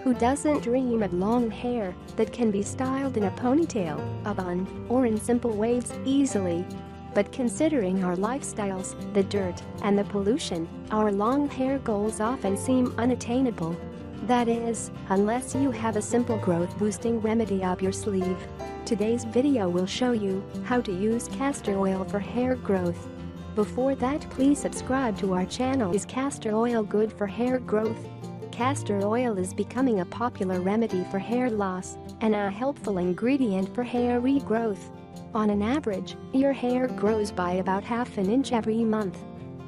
Who doesn't dream of long hair that can be styled in a ponytail, a bun, or in simple waves easily? But considering our lifestyles, the dirt, and the pollution, our long hair goals often seem unattainable. That is, unless you have a simple growth-boosting remedy up your sleeve. Today's video will show you how to use castor oil for hair growth. Before that, please subscribe to our channel. Is castor oil good for hair growth? Castor oil is becoming a popular remedy for hair loss and a helpful ingredient for hair regrowth. On an average, your hair grows by about half an inch every month.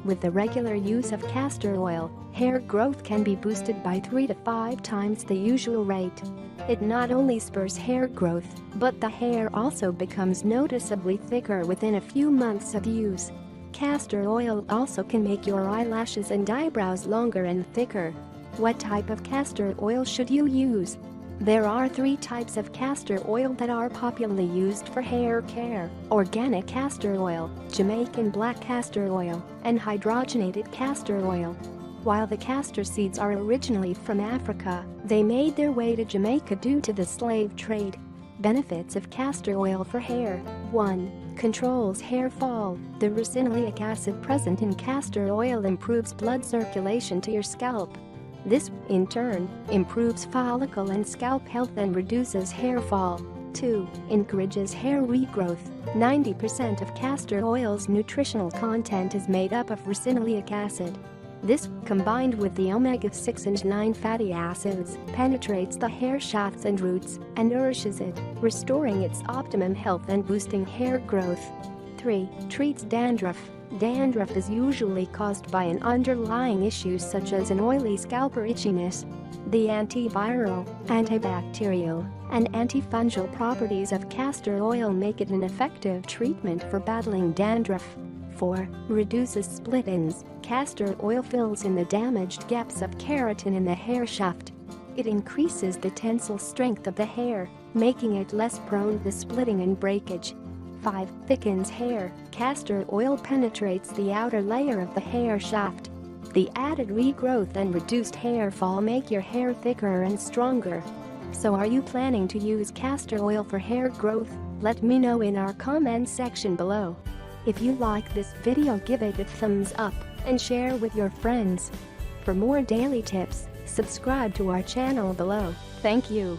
With the regular use of castor oil, hair growth can be boosted by 3 to 5 times the usual rate. It not only spurs hair growth, but the hair also becomes noticeably thicker within a few months of use. Castor oil also can make your eyelashes and eyebrows longer and thicker. What type of castor oil should you use? There are 3 types of castor oil that are popularly used for hair care: organic castor oil, Jamaican black castor oil, and hydrogenated castor oil. While the castor seeds are originally from Africa, they made their way to Jamaica due to the slave trade. Benefits of castor oil for hair: 1. Controls hair fall. The ricinoleic acid present in castor oil improves blood circulation to your scalp. This, in turn, improves follicle and scalp health and reduces hair fall. 2. Encourages hair regrowth. 90% of castor oil's nutritional content is made up of ricinoleic acid. This, combined with the omega-6 and 9 fatty acids, penetrates the hair shafts and roots and nourishes it, restoring its optimum health and boosting hair growth. 3. Treats dandruff. Dandruff is usually caused by an underlying issue such as an oily scalp or itchiness. The antiviral, antibacterial, and antifungal properties of castor oil make it an effective treatment for battling dandruff. 4. Reduces split ends. Castor oil fills in the damaged gaps of keratin in the hair shaft. It increases the tensile strength of the hair, making it less prone to splitting and breakage. 5. Thickens hair. Castor oil penetrates the outer layer of the hair shaft. The added regrowth and reduced hair fall make your hair thicker and stronger. So are you planning to use castor oil for hair growth? Let me know in our comments section below. If you like this video, give it a thumbs up and share with your friends. For more daily tips, subscribe to our channel below. Thank you.